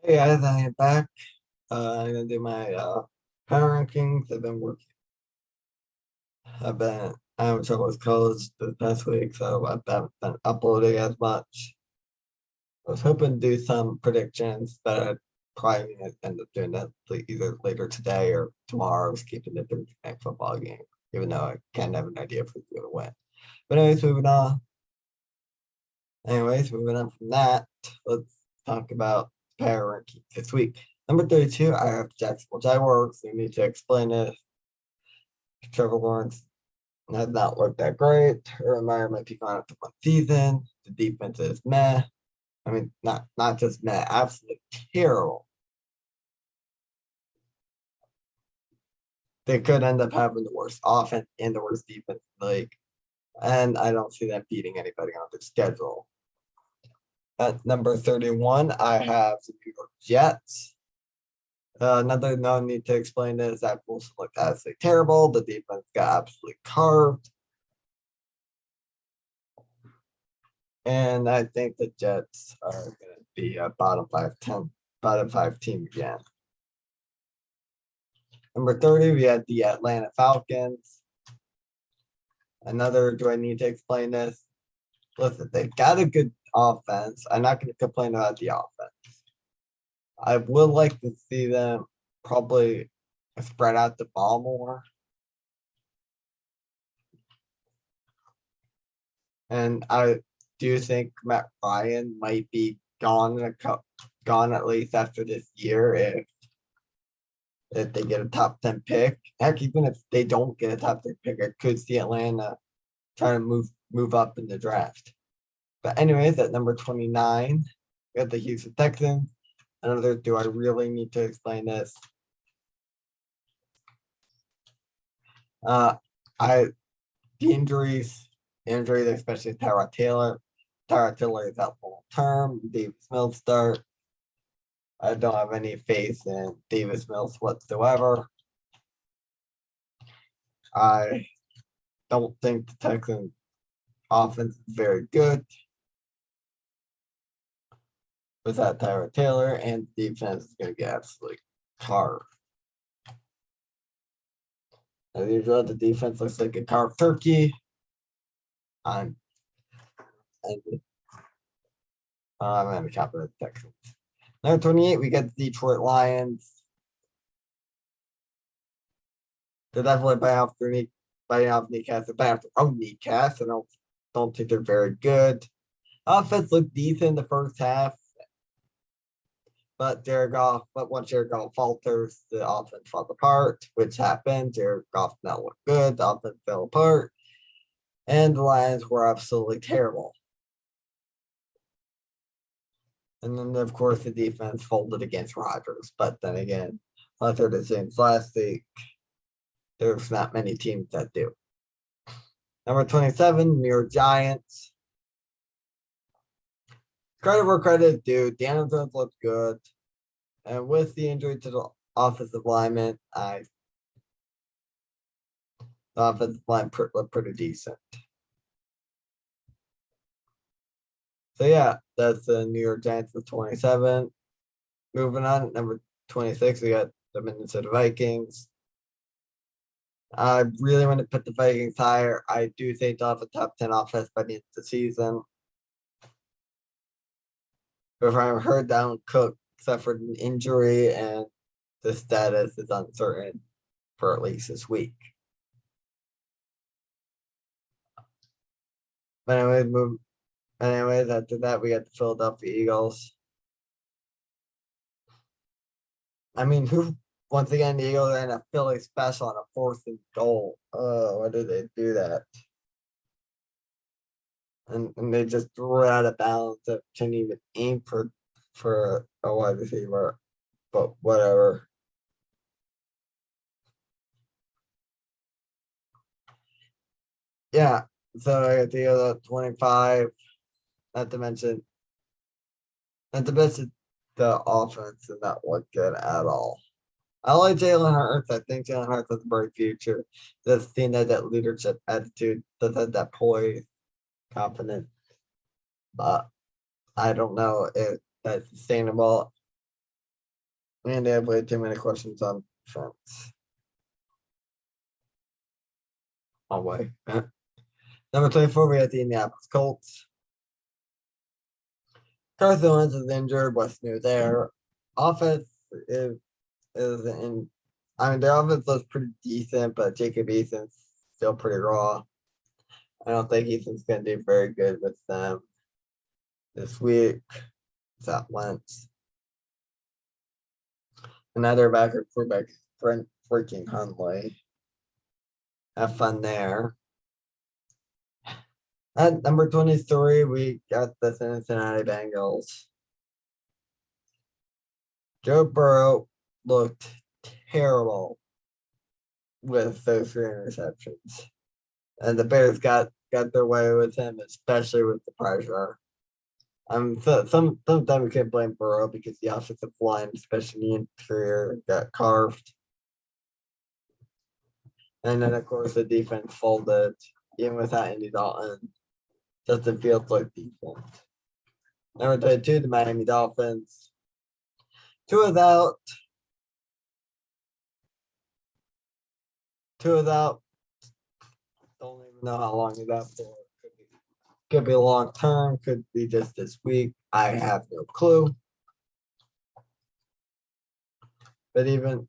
Hey guys, I am back. I'm gonna do my power rankings. I have trouble with college this past week, so I haven't been uploading as much. I was hoping to do some predictions, but I'd probably gonna end up doing that either later today or tomorrow. I was keeping it through the next football game, even though I can't have an idea if who's gonna win. But anyways, moving on. Moving on from that, let's talk about power rankings this week. Number 32, I have Jacksonville Jaguars. We need to explain it. Trevor Lawrence has not looked that great. Urban Meyer might be gone after one season. The defense is meh. I mean, not just meh, absolutely terrible. They could end up having the worst offense and the worst defense in the league. And I don't see them beating anybody on their schedule. At number 31, I have the New York Jets. Another no need to explain this. Zach Wilson looked absolutely terrible. The defense got absolutely carved. And I think the Jets are going to be a bottom five team again. Number 30, we had the Atlanta Falcons. Another, do I need to explain this? Listen, they've got a good offense. I'm not going to complain about the offense. I would like to see them probably spread out the ball more. And I do think Matt Ryan might be gone gone at least after this year if they get a top 10 pick. Heck, even if they don't get a top 10 pick, I could see Atlanta trying to move up in the draft. But anyways, at number 29, we got the Houston Texans. Another, do I really need to explain this? I the injuries, especially Tyrod Taylor. Tyrod Taylor is out full term. Davis Mills start. I don't have any faith in Davis Mills whatsoever. I don't think the Texans offense is very good without Tyrod Taylor, and the defense is going to get absolutely carved. As usual, the defense looks like a carved turkey. I'm going to copy the Texans. Number 28, we got the Detroit Lions. They're definitely buying off kneecaps. They're buying off their own kneecaps. I don't think they're very good. Offense looked decent in the first half, but once Jared Goff falters, the offense falls apart, which happened. Jared Goff now looked good. The offense fell apart, and the Lions were absolutely terrible. And then, of course, the defense folded against Rodgers. But then again, like the same last week, there's not many teams that do. Number 27, New York Giants. Credit where credit is due. Daniel Jones looked good. And with the injury to the offensive lineman, the offensive line looked pretty decent. So yeah, that's the New York Giants with 27. Moving on, number 26, we got the Minnesota Vikings. I really want to put the Vikings higher. I do think they'll have a top 10 offense by the end of the season. But I've heard Dalvin Cook suffered an injury and the status is uncertain for at least this week. But anyways, after that, we got the Philadelphia Eagles. I mean, once again, the Eagles are in a Philly special on a 4th and goal. Oh, why did they do that? And they just threw it out of bounds that couldn't even aim for a wide receiver. But whatever. Yeah. So I got the other 25. Not to mention, not to mention the offense did not look good at all. I like Jalen Hurts. I think Jalen Hurts has a bright future. This team has that leadership attitude, does have that poise, confidence. But I don't know if that's sustainable. And they have way too many questions on defense. All way. Number 24, we have the Indianapolis Colts. Carson Wentz is injured. What's new there? Offense is in. I mean, their offense looks pretty decent, but Jacob Eason's still pretty raw. I don't think Eason's going to do very good with them this week. It's at Wentz. Another backup quarterback, Brent freaking Hundley. Have fun there. At number 23, we got the Cincinnati Bengals. Joe Burrow looked terrible with those 3 interceptions. And the Bears got their way with him, especially with the pressure. Sometimes we can't blame Burrow because the offensive line, especially in the interior, got carved. And then, of course, the defense folded, even without Andy Dalton. Doesn't feel like defense. Number 22, the Miami Dolphins. Two is out. Don't even know how long he's out for. Could be long term, could be just this week. I have no clue. But even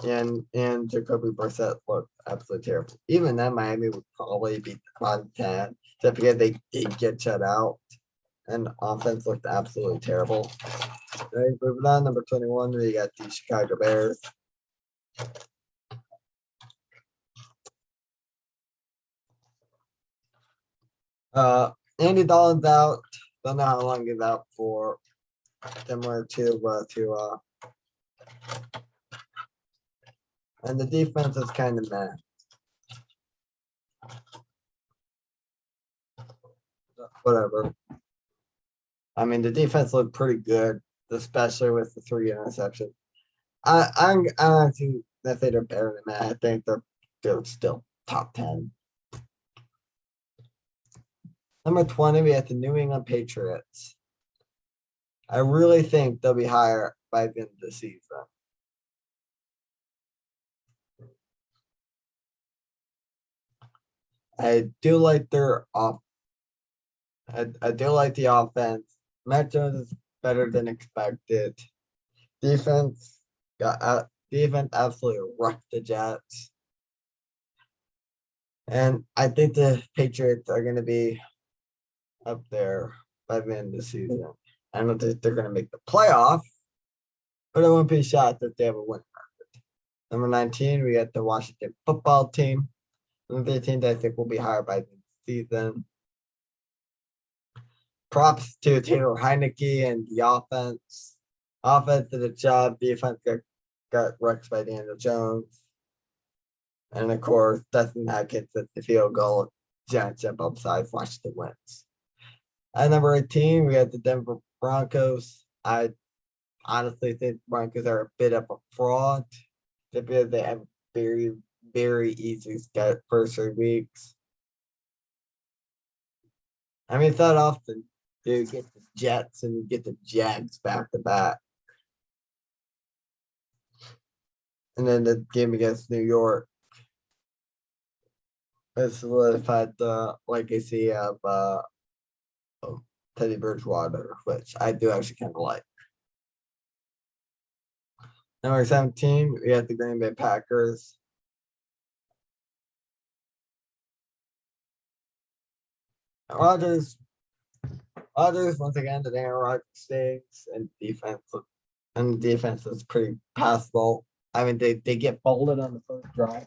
and Jacoby Brissett looked absolutely terrible. Even then, Miami would probably beat the bottom 10, except because they did get shut out. And offense looked absolutely terrible. Right, moving on, number 21, we got the Chicago Bears. Andy Dalton's out. Don't know how long he's out for. Similar to and the defense is kind of meh. Whatever. I mean, the defense looked pretty good, especially with the 3 interceptions. I'm actually I think they're better than that. I think they're still top 10. Number 20, we have the New England Patriots. I really think they'll be higher by the end of the season. I do like their off. I do like the offense. Matt Jones is better than expected. Defense defense absolutely wrecked the Jets. And I think the Patriots are going to be up there by the end of the season. I don't think they're going to make the playoff, but I won't be shocked if they have a win record. Number 19, we got the Washington football team. Number 13, I think will be higher by the season. Props to Taylor Heineke and the offense. Offense did a job. Defense got wrecked by Daniel Jones. And of course, Dustin Hackett at the field goal. Giant jump upside. Washington wins. At number 18, we have the Denver Broncos. I honestly think Broncos are a bit of a fraud. Because they have very, very easy first 3 weeks. I mean, it's not often you get the Jets and you get the Jags back to back. And then the game against New York has solidified the legacy of Teddy Bridgewater, which I do actually kind of like. Number 17, we have the Green Bay Packers. Rodgers once again the Aaron Rodgers stakes and defense is pretty passable. I mean they get folded on the first drive.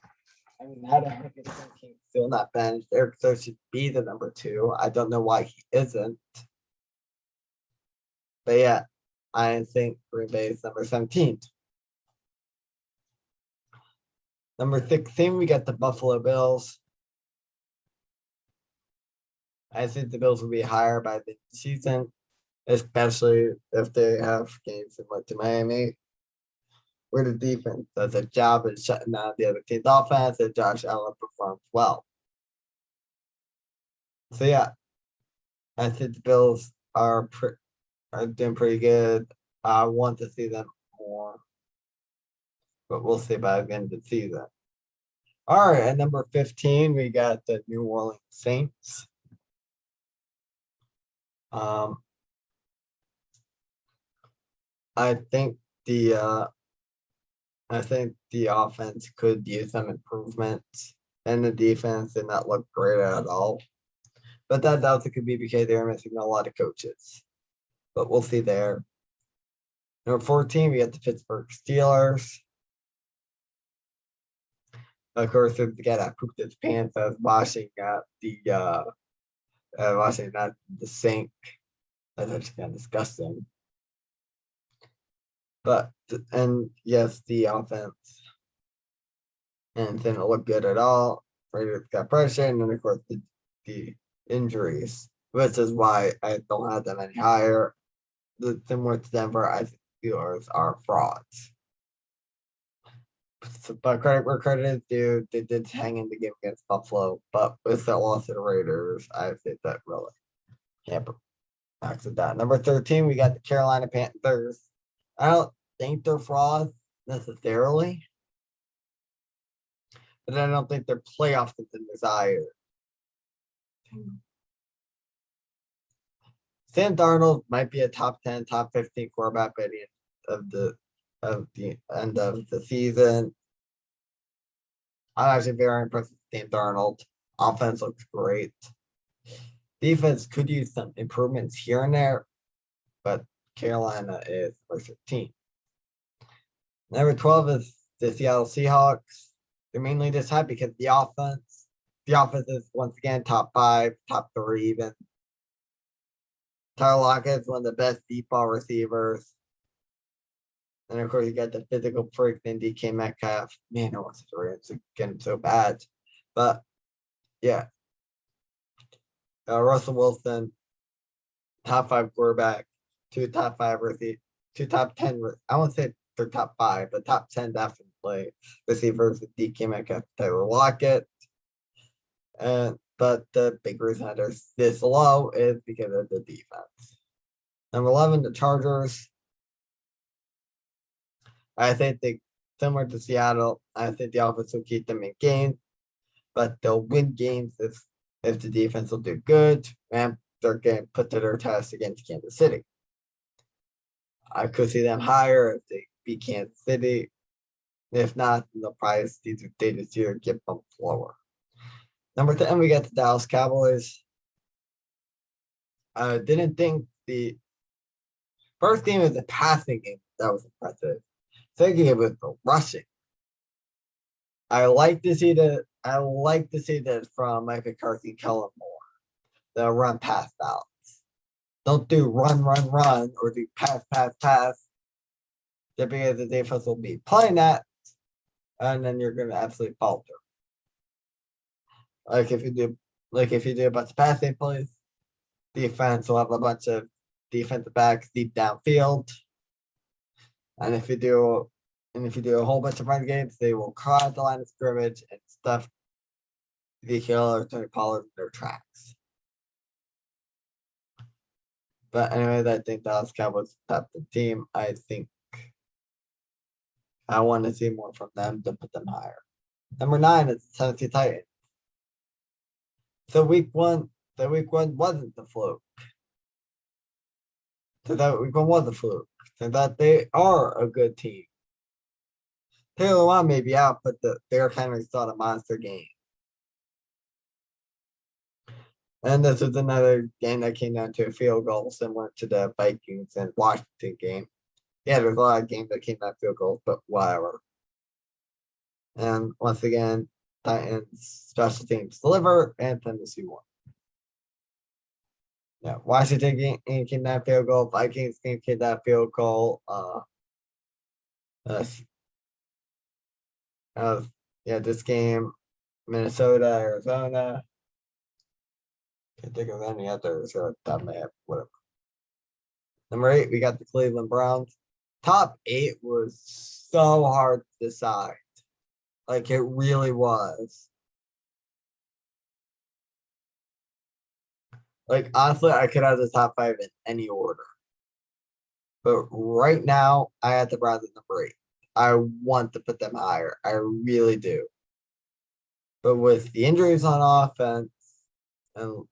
I mean how the heck is King still not benched? Eric so should be the number 2. I don't know why he isn't. But yeah, I think Green Bay is number 17. Number 16, we got the Buffalo Bills. I think the Bills will be higher by the season, especially if they have games similar to Miami, where the defense does a job of shutting down the other team's offense and Josh Allen performs well. So yeah, I think the Bills are doing pretty good. I want to see them more. but we'll see by the end of the season. All right, at number 15, we got the New Orleans Saints. I think the offense could use some improvements, and the defense did not look great at all. But that also could be because they're missing a lot of coaches. But we'll see there. Number 14, we got the Pittsburgh Steelers. Of course, the guy that pooped his pants as washing washing that the sink. That's actually kind of disgusting. But and yes, the offense and didn't look good at all. Raiders got pressure, and then of course the injuries, which is why I don't have them any higher. Similar to Denver, I think Steelers are frauds. But credit where credit is due, they did hang in the game against Buffalo, but with that loss to the Raiders, I think that really can't max it down. Number 13, we got the Carolina Panthers. I don't think they're frauds necessarily, but I don't think their playoff contenders either. Sam Darnold might be a top 10, top 15 quarterback by the end of the end of the season. I'm actually very impressed with Sam Darnold. Offense looks great. Defense could use some improvements here and there, but Carolina is number 13. Number 12 is the Seattle Seahawks. They're mainly just high because the offense is once again top 5, top 3 even. Tyler Lockett is one of the best deep ball receivers. And of course, you got the physical freak in DK Metcalf. Man, I want to Rams again so bad. But yeah. Russell Wilson, top 5 quarterback, 2 top 5 receivers, 2 top 10. I won't say they're top 5, but top 10 definitely receivers with DK Metcalf, Tyler Lockett. But the big reason that they're this low is because of the defense. Number 11, the Chargers. I think they, similar to Seattle, I think the offense will keep them in games, but they'll win games if the defense will do good, and they're getting put to their test against Kansas City. I could see them higher if they beat Kansas City. If not, they'll probably they this year get bumped lower. Number 10, we got the Dallas Cowboys. I didn't think the first game was the passing game. That was impressive. Second game was the rushing. I like to see that from Mike McCarthy, Kellen Moore. The run pass balance. Don't do run, or do pass. Just because the defense will be playing that, and then you're gonna absolutely falter. Like if you do a bunch of passing plays, defense will have a bunch of defensive backs deep downfield. And if you do a whole bunch of run games, they will crowd the line of scrimmage and stuff Ezekiel or Tony Pollard in their tracks. But anyways, I think Dallas Cowboys top the team. I think I want to see more from them to put them higher. Number 9 is the Tennessee Titans. So week one wasn't the fluke. So that week 1 was a fluke. So that they are a good team. Taylor Lewan may be out, but they're kind of saw a monster game. And this is another game that came down to a field goal, similar to the Vikings and Washington game. Yeah, there's a lot of games that came down to field goals, but whatever. And once again, Titans special teams deliver, and Tennessee won. Yeah, Washington game came down field goal. Vikings game came down field goal. This game, Minnesota, Arizona. Can't think of any others off the top of my head. Whatever. Number 8, we got the Cleveland Browns. Top 8 was so hard to decide. Like it really was. Like honestly, I could have the top 5 in any order. But right now, I had the Browns at number 8. I want to put them higher. I really do. But with the injuries on offense and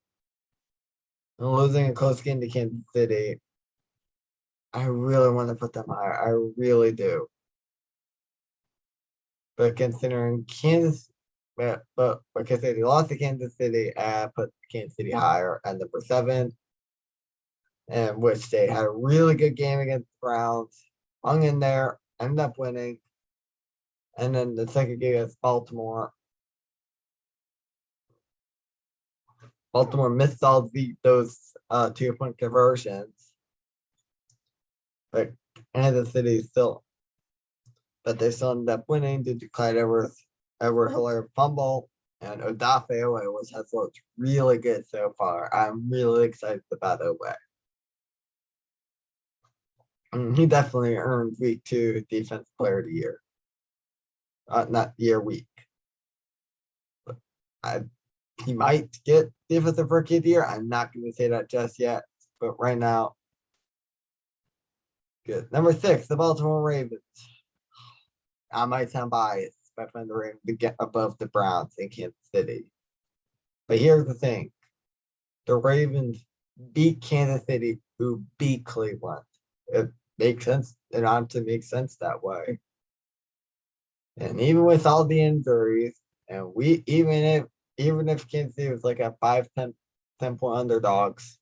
losing a close game to Kansas City, I really want to put them higher. I really do. But considering because they lost to Kansas City, I put Kansas City higher at number 7, in which they had a really good game against the Browns, hung in there, ended up winning. And then the second game against Baltimore. Baltimore missed all those 2-point conversions. But Kansas City they still ended up winning due to Clyde Edwards-Helaire fumble. And Odafe Oweh has looked really good so far. I'm really excited about Oweh. He definitely earned week 2 defense player of the year. Not year, week. But he might get defensive rookie of the year. I'm not going to say that just yet. But right now, good. Number 6, the Baltimore Ravens. I might sound biased by finding the Ravens to get above the Browns in Kansas City. But here's the thing. The Ravens beat Kansas City, who beat Cleveland. It makes sense. It honestly makes sense that way. And even with all the injuries, and even if Kansas City was like a 10 point underdogs,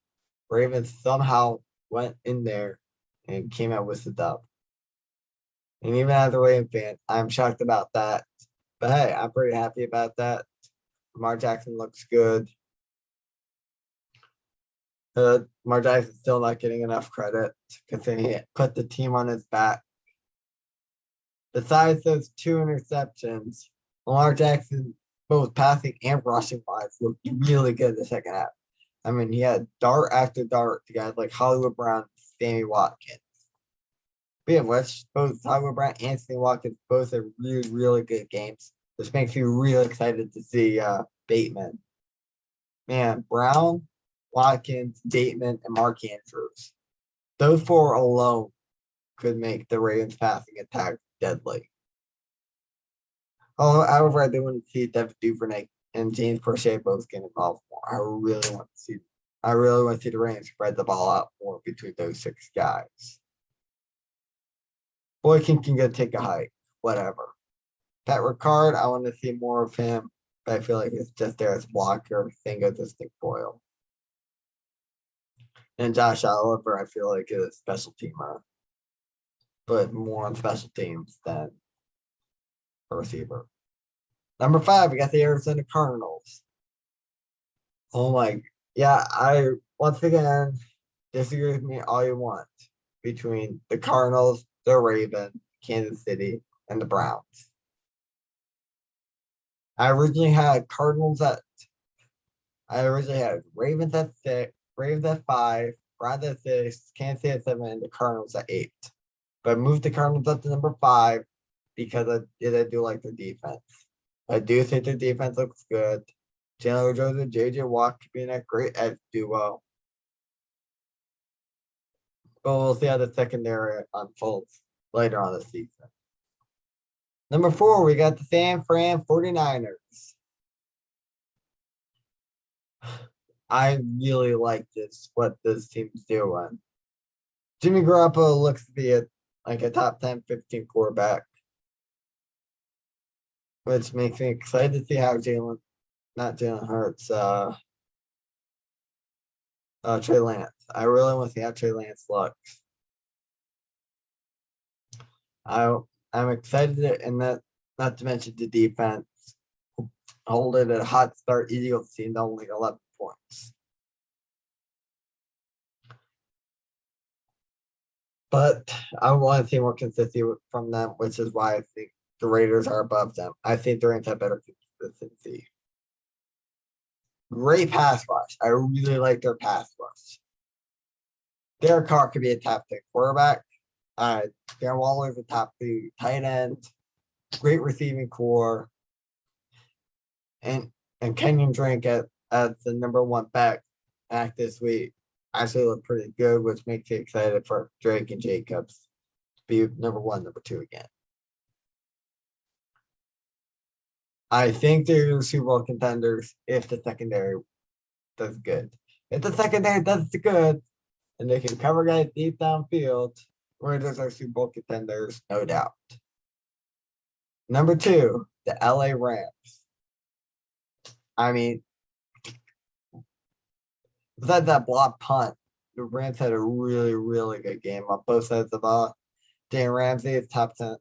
Ravens somehow went in there and came out with the dub. And even as a Ravens fan, I'm shocked about that. But hey, I'm pretty happy about that. Lamar Jackson looks good. Lamar Jackson's still not getting enough credit because he put the team on his back. Besides those 2 interceptions, Lamar Jackson, both passing and rushing wise, looked really good in the second half. I mean, he had dart after dart to guys like Hollywood Brown, Sammy Watkins. Speaking of which, both Hollywood Brown and Sammy Watkins both had really, really good games, which makes me really excited to see Bateman. Man, Brown, Watkins, Bateman, and Mark Andrews. Those 4 alone could make the Ravens passing attack deadly. However, I do want to see Devin Duvernay and James Prochet both get involved more. I really want to see the Ravens spread the ball out more between those 6 guys. Boykin can go take a hike, whatever. Pat Ricard, I want to see more of him, but I feel like it's just there as blocker. Same goes to Stick Boyle. And Josh Oliver, I feel like is a special teamer, but more on special teams than a receiver. Number 5, we got the Arizona Cardinals. Oh my, yeah, I once again disagree with me all you want between the Cardinals, the Ravens, Kansas City, and the Browns. I originally had Ravens at 6, Ravens at 5, Browns at 6, Kansas City at 7, and the Cardinals at 8. But I moved the Cardinals up to number 5 because I do like their defense. I do think their defense looks good. Chandler Jones and JJ Watt could be in a great edge duo. But we'll see how the secondary unfolds later on the season. Number 4, we got the San Fran 49ers. I really like what this team's doing. Jimmy Garoppolo looks to be like a top 10, 15 quarterback, which makes me excited to see how Trey Lance. I really want to see how Trey Lance looks. I'm excited, and that not to mention the defense. Hold it at a hot start. Eagles team only 11 points. But I want to see more consistency from them, which is why I think the Raiders are above them. I think the Raiders have better consistency. Great pass rush. I really like their pass rush. Derek Carr could be a top 10 quarterback. Darren Waller's a top 3 tight end. Great receiving core. And Kenyon Drake as the number 1 back this week actually look pretty good, which makes me excited for Drake and Jacobs to be number 1, number 2 again. I think they're Super Bowl contenders if the secondary does good. If the secondary does good and they can cover guys deep downfield, Raiders are Super Bowl contenders, no doubt. Number 2, the LA Rams. I mean, besides that block punt, the Rams had a really, really good game on both sides of the ball. Dan Ramsey is top 10,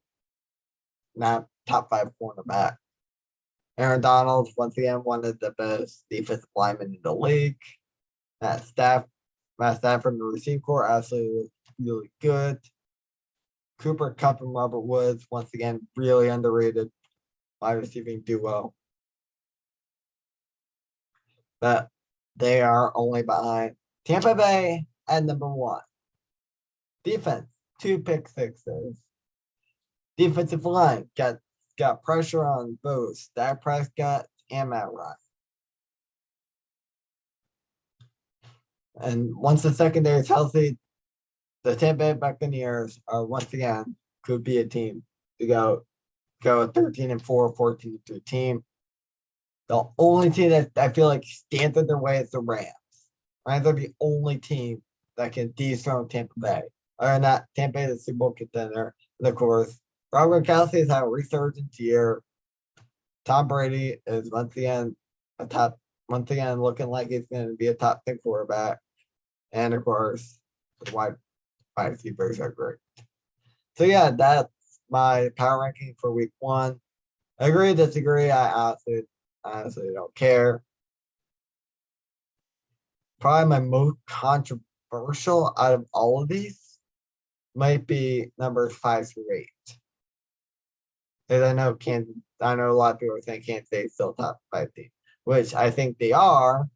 not top 5 cornerback. Aaron Donald, once again, one of the best defensive linemen in the league. Matt Stafford in the receiving corps absolutely really good. Cooper Kupp and Robert Woods, once again, really underrated wide receiving duo. But they are only behind Tampa Bay at number 1. Defense, 2 pick sixes. Defensive line got pressure on both Dak Prescott and Matt Ryan. And once the secondary is healthy, the Tampa Bay Buccaneers are once again could be a team to go 13-4, 14-3 team. The only team that I feel like stands in their way is the Rams. Rams are the only team that can dethrone Tampa Bay. Other than that, Tampa Bay is a Super Bowl contender. And of course, Robert Gronkowski has had a resurgence year. Tom Brady is once again looking like he's going to be a top 10 quarterback. And of course, the wide receivers are great. So yeah, that's my power ranking for week 1. Agree, disagree. I honestly don't care. Probably my most controversial out of all of these might be numbers 5 through 8. Because I know a lot of people are saying Kansas State is still top 5 team, which I think they are.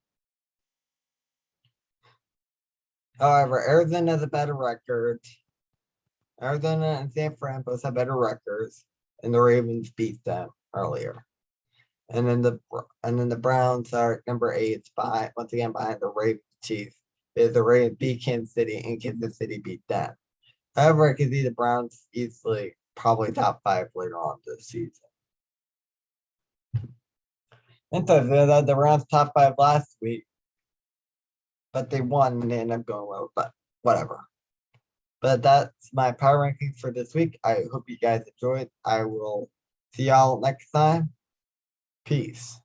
However, Arizona has a better record. Arizona and San Fran both have better records, and the Ravens beat them earlier. And then the Browns are number 8 behind the Ravens Chiefs. Is the Ravens beat Kansas City and Kansas City beat them. However, I can see the Browns easily probably top 5 later on this season. And so the Browns top 5 last week, but they won and they ended up going well, but whatever. But that's my power ranking for this week. I hope you guys enjoyed. I will see y'all next time. Peace.